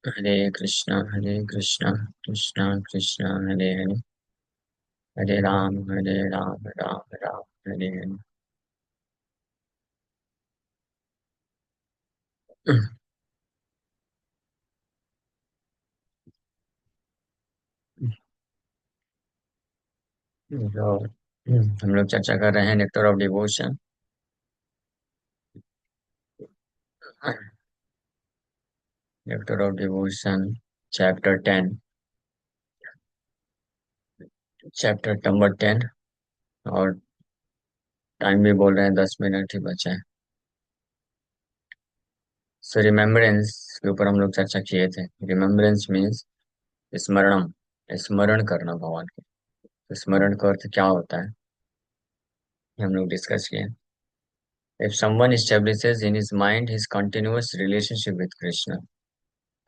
हरे कृष्णा कृष्णा कृष्णा हरे हरे, हरे राम राम राम हरे हरे। तो हम लोग चर्चा कर रहे हैं nectar of devotion. Nectar of devotion, chapter 10। Chapter number 10। और टाइम भी बोल रहे हैं 10 मिनट ही बचे हैं। सो रिमेम्बरेंस के ऊपर हम लोग चर्चा किए थे। रिमेम्बरेंस मीन्स स्मरणम, स्मरण करना भगवान को। तो स्मरण का अर्थ क्या होता है, ये हम लोग डिस्कस किए। If someone establishes in his mind his continuous relationship with Krishna,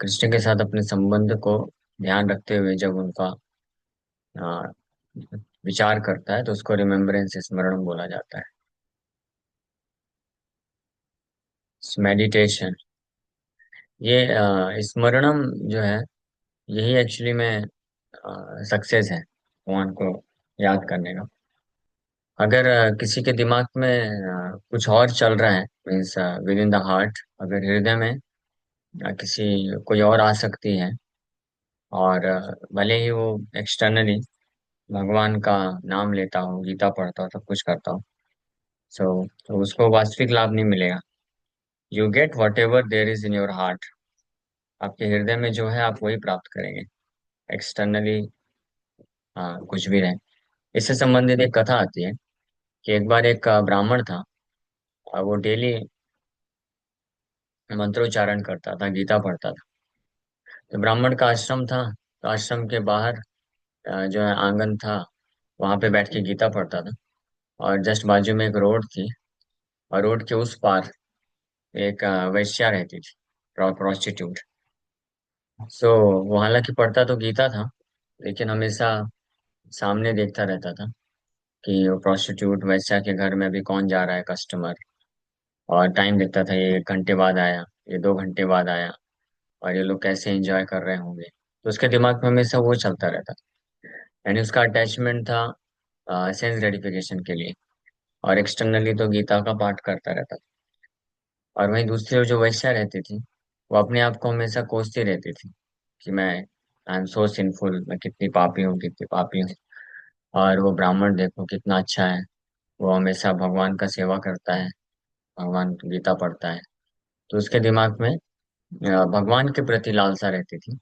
Krishna के साथ अपने संबंध को ध्यान रखते हुए जब उनका आ, विचार करता है तो उसको रिमेम्बरेंस, स्मरण बोला जाता है। मेडिटेशन, ये स्मरणम जो है, यही एक्चुअली में सक्सेस है भगवान को याद करने का। अगर किसी के दिमाग में कुछ और चल रहा है, means with in the heart, अगर हृदय में किसी कोई और आसक्ति है, और भले ही वो एक्सटर्नली भगवान का नाम लेता हो, गीता पढ़ता हो, सब कुछ करता हो, तो उसको वास्तविक लाभ नहीं मिलेगा। You get what ever there is in your heart, आपके हृदय में जो है आप वही प्राप्त करेंगे। एक्सटर्नली कुछ भी रहे। इससे संबंधित एक कथा आती है कि एक बार एक ब्राह्मण था। वो डेली मंत्रोच्चारण करता था, गीता पढ़ता था। तो ब्राह्मण का आश्रम था, तो आश्रम के बाहर जो है आंगन था, वहां पे बैठ के गीता पढ़ता था। और जस्ट बाजू में एक रोड थी, और रोड के उस पार एक वेश्या रहती थी, प्रोस्टिट्यूट। सो वो हालांकि पढ़ता तो गीता था, लेकिन हमेशा सामने देखता रहता था कि वो प्रोस्टिट्यूट वेश्या के घर में अभी कौन जा रहा है, कस्टमर। और टाइम देखता था, ये 1 घंटे बाद आया, ये 2 घंटे बाद आया, और ये लोग कैसे एंजॉय कर रहे होंगे। तो उसके दिमाग में हमेशा वो चलता रहता। यानी उसका अटैचमेंट था सेंस ग्रेटिफिकेशन के लिए, और एक्सटर्नली तो गीता का पाठ करता रहता। और वहीं दूसरी ओर जो वैश्या रहती थी, वो अपने आप को हमेशा कोसती रहती थी कि मैं आई एम सो सिंफुल, मैं कितनी पापी हूँ, कितनी पापी हूँ। और वो ब्राह्मण देखो कितना अच्छा है, वो हमेशा भगवान का सेवा करता है, भगवान की गीता पढ़ता है। तो उसके दिमाग में भगवान के प्रति लालसा रहती थी,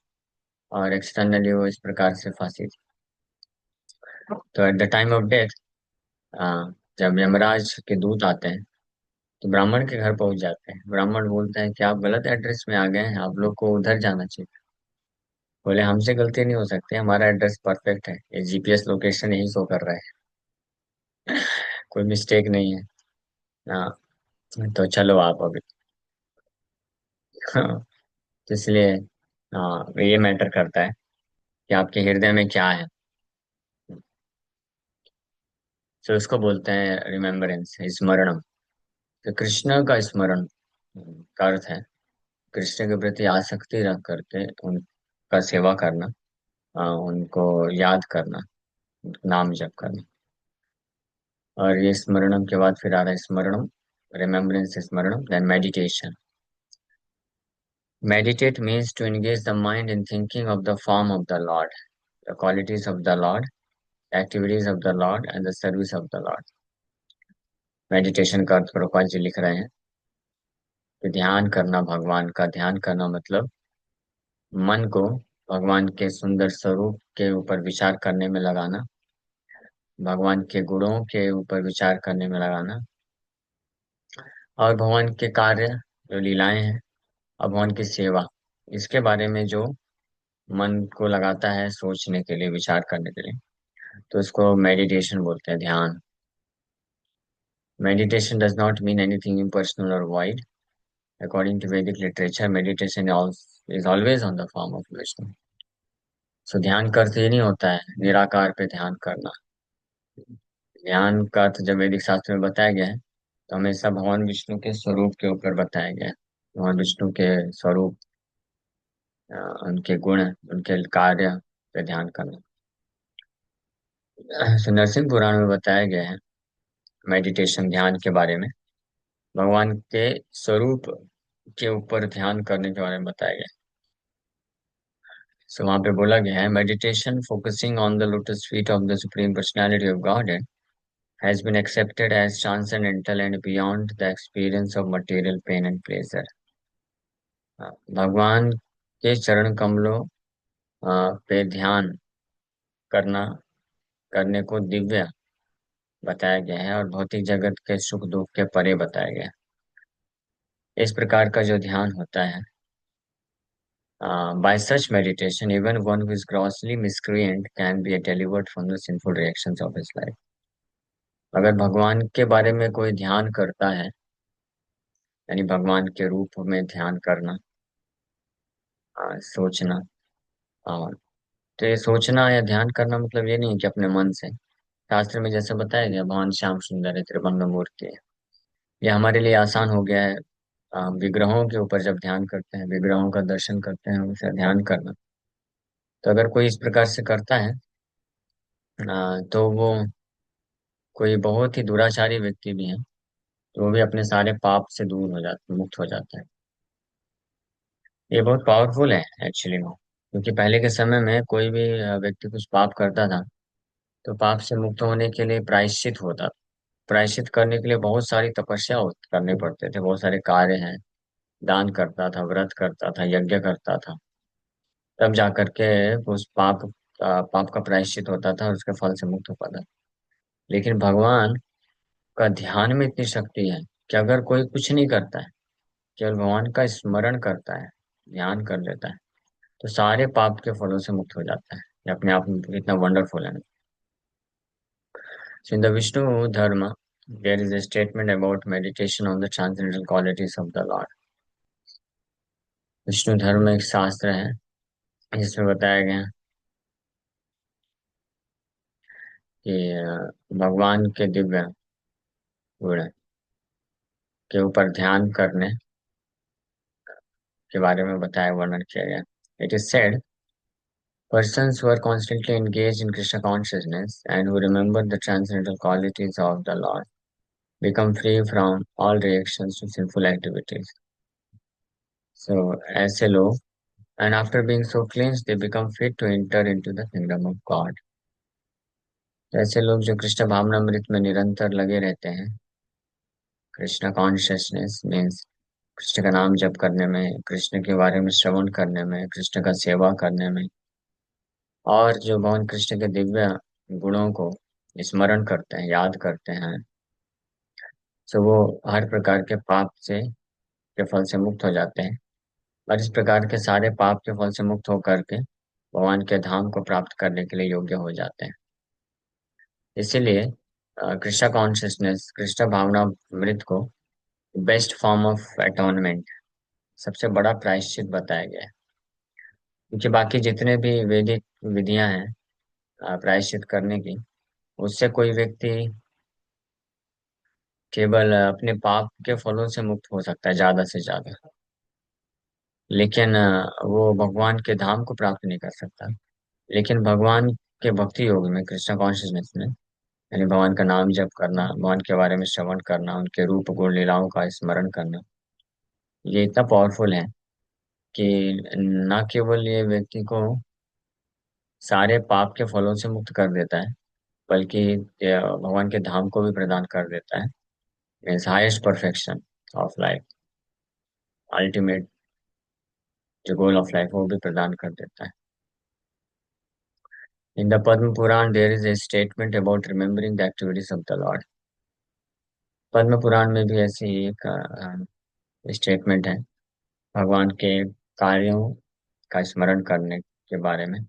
और एक्सटर्नली वो इस प्रकार से फंसी थी। तो at the time of death, जब यमराज के दूत आते हैं, तो ब्राह्मण के घर पहुंच जाते हैं। ब्राह्मण बोलते हैं कि आप गलत एड्रेस में आ गए हैं, आप लोग को उधर जाना चाहिए। बोले हमसे गलती नहीं हो सकती, हमारा एड्रेस परफेक्ट है, ये जीपीएस लोकेशन यही शो कर रहा है। कोई मिस्टेक नहीं है। हाँ, तो चलो आप अभी। हाँ, तो इसलिए हाँ, ये मैटर करता है कि आपके हृदय में क्या है। तो उसको बोलते हैं रिमेम्बरेंस, स्मरणम। तो कृष्ण का स्मरण का अर्थ है कृष्ण के प्रति आसक्ति रख करके उनका सेवा करना, उनको याद करना, नाम जप करना। और ये स्मरणम के बाद फिर आ रहा है स्मरणम, रिमेम्बरेंस, स्मरणम, then meditation. Meditate means to engage the mind in thinking of the form of the Lord, the qualities of the Lord, activities of the Lord, and the service of the Lord. Meditation का अर्थ प्रभुपाद जी लिख रहे हैं कि ध्यान करना, भगवान का ध्यान करना मतलब मन को भगवान के सुंदर स्वरूप के ऊपर विचार करने में लगाना, भगवान के गुणों के ऊपर विचार करने में लगाना, और भगवान के कार्य, जो लीलाएं हैं, और भगवान की सेवा, इसके बारे में जो मन को लगाता है सोचने के लिए, विचार करने के लिए, तो इसको मेडिटेशन बोलते हैं, ध्यान। Meditation does not mean anything impersonal or void. According to Vedic literature, meditation is always on the form of Vishnu. So ध्यान का अर्थ ये नहीं होता है निराकार पे ध्यान करना। ध्यान का अर्थ जब वैदिक शास्त्र में बताया गया है, तो हमेशा भगवान विष्णु के स्वरूप के ऊपर बताया गया है। भगवान विष्णु के स्वरूप उनके गुण, उनके कार्य पे ध्यान करना। तो नरसिंह पुराण में बताया गया है मेडिटेशन, ध्यान के बारे में, भगवान के स्वरूप के ऊपर ध्यान करने के बारे में बताया गया है। सो वहां पे बोला गया है, meditation focusing on the lotus feet of the supreme personality of God has been accepted as transcendental and beyond the experience of material pain and pleasure। भगवान के चरण कमलों पे ध्यान करना, करने को दिव्य बताया गया है और भौतिक जगत के सुख दुख के परे बताया गया है। इस प्रकार का जो ध्यान होता है, by such meditation even one who is grossly miscreant can be delivered from the sinful reactions of his life। अगर भगवान के बारे में कोई ध्यान करता है, यानी भगवान के रूप में ध्यान करना, सोचना, हाँ, तो ये सोचना या ध्यान करना मतलब ये नहीं है कि अपने मन से। शास्त्र में जैसे बताया गया, भगवान श्याम सुंदर है, त्रिभंग मूर्ति है, ये हमारे लिए आसान हो गया है। विग्रहों के ऊपर जब ध्यान करते हैं, विग्रहों का दर्शन करते हैं, उसे ध्यान करना, तो अगर कोई इस प्रकार से करता है, तो वो कोई बहुत ही दुराचारी व्यक्ति भी है, तो वो भी अपने सारे पाप से दूर हो जाता, मुक्त हो जाता है। ये बहुत पावरफुल है एक्चुअली में, क्योंकि पहले के समय में कोई भी व्यक्ति कुछ पाप करता था, तो पाप से मुक्त होने के लिए प्रायश्चित होता था। प्रायश्चित करने के लिए बहुत सारी तपस्या करने पड़ते थे, बहुत सारे कार्य हैं, दान करता था, व्रत करता था, यज्ञ करता था, तब जा करके उस पाप का प्रायश्चित होता था और उसके फल से मुक्त हो पाता था। लेकिन भगवान का ध्यान में इतनी शक्ति है कि अगर कोई कुछ नहीं करता है, केवल भगवान का स्मरण करता है, ध्यान कर लेता है, तो सारे पाप के फलों से मुक्त हो जाता है। ये अपने आप में इतना वंडरफुल है। So in the Vishnu Dharma, there is a statement about meditation on the transcendental qualities of the Lord। Vishnu धर्म में एक शास्त्र है जिसमें बताया गया कि भगवान के दिव्य गुण के ऊपर ध्यान करने के बारे में बताया, वर्णन किया गया। It is said, persons who are constantly engaged in Krishna consciousness and who remember the transcendental qualities of the Lord become free from all reactions to sinful activities। So ऐसे लोग, and after being so cleansed they become fit to enter into the kingdom of God। तो ऐसे लोग जो कृष्ण भावनामृत में निरंतर लगे रहते हैं, कृष्ण कॉन्शियसनेस मीन्स कृष्ण का नाम जप करने में, कृष्ण के बारे में श्रवण करने में, कृष्ण का सेवा करने में, और जो भगवान कृष्ण के दिव्य गुणों को स्मरण करते हैं, याद करते हैं, तो वो हर प्रकार के पाप से के फल से मुक्त हो जाते हैं, और इस प्रकार के सारे पाप के फल से मुक्त होकर के भगवान के धाम को प्राप्त करने के लिए योग्य हो जाते हैं। इसीलिए कृष्णा कॉन्शियसनेस, कृष्ण भावना मृत को बेस्ट फॉर्म ऑफ एटोनमेंट, सबसे बड़ा प्रायश्चित बताया गया है। क्योंकि बाकी जितने भी वैदिक विधियां हैं प्रायश्चित करने की, उससे कोई व्यक्ति केवल अपने पाप के फलों से मुक्त हो सकता है ज्यादा से ज्यादा, लेकिन वो भगवान के धाम को प्राप्त नहीं कर सकता। लेकिन भगवान के भक्ति योग में, कृष्ण कॉन्शियसनेस में, यानी भगवान का नाम जप करना, भगवान के बारे में श्रवण करना, उनके रूप गुण लीलाओं का स्मरण करना, ये इतना पावरफुल है कि न केवल ये व्यक्ति को सारे पाप के फलों से मुक्त कर देता है, बल्कि ये भगवान के धाम को भी प्रदान कर देता है। Means highest perfection of life, ultimate जो गोल ऑफ लाइफ, वो भी प्रदान कर देता है। In the Padma Purana there is a statement about remembering the activities of the Lord. Padma Purana में भी ऐसी ही एक स्टेटमेंट है भगवान के कार्यों का स्मरण करने के बारे में।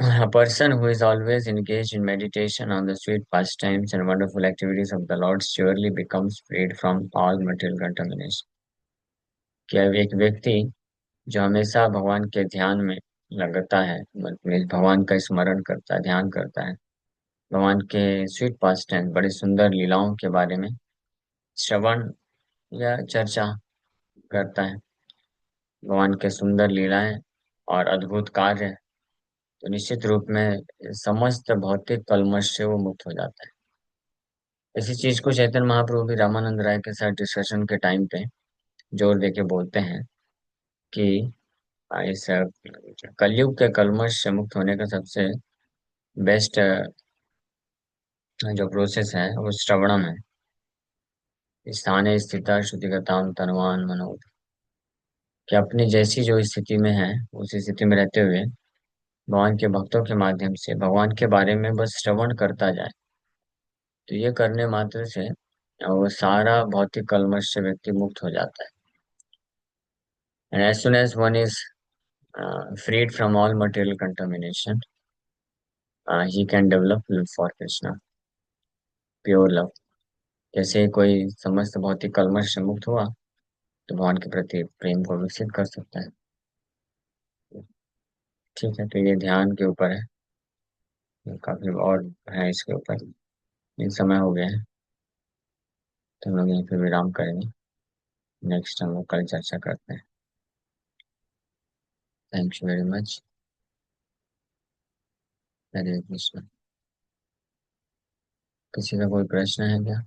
A person who is always engaged in meditation on the sweet pastimes and wonderful activities of the Lord surely becomes freed from all material contamination। क्या एक व्यक्ति जो हमेशा भगवान के ध्यान में लगता है, मतलब भगवान का स्मरण करता है, ध्यान करता है, भगवान के स्वीट पास्टाइम, बड़े सुंदर लीलाओं के बारे में श्रवण या चर्चा करता है, भगवान के सुंदर लीलाएं और अद्भुत कार्य, तो निश्चित रूप में समस्त भौतिक कलमश से वो मुक्त हो जाता है। इसी चीज को चैतन्य महाप्रभु भी रामानंद राय के साथ डिस्कशन के टाइम पे जोर दे के बोलते हैं कि इस कलयुग के कलमश से मुक्त होने का सबसे बेस्ट जो प्रोसेस है वो श्रवणम है। स्थाने स्थिता श्रुतिगताम तनवान मनो, कि अपनी जैसी जो स्थिति में है उस स्थिति में रहते हुए भगवान के भक्तों के माध्यम से भगवान के बारे में बस श्रवण करता जाए। तो ये करने मात्र से वो सारा भौतिक कलमश से व्यक्ति मुक्त हो जाता है। And as soon as one is freed from all material contamination, he can develop love for Krishna, pure love। जैसे कोई समस्त भौतिक कलमश से मुक्त हुआ तो भगवान के प्रति प्रेम को विकसित कर सकता है। ठीक है, तो ये ध्यान के ऊपर है, काफी और है इसके ऊपर। ये समय हो गया है, तो हम लोग यहीं पे विराम करेंगे। नेक्स्ट हम लोग कल चर्चा करते हैं। Thank you very much. Hare Krishna. किसी का कोई प्रश्न है क्या?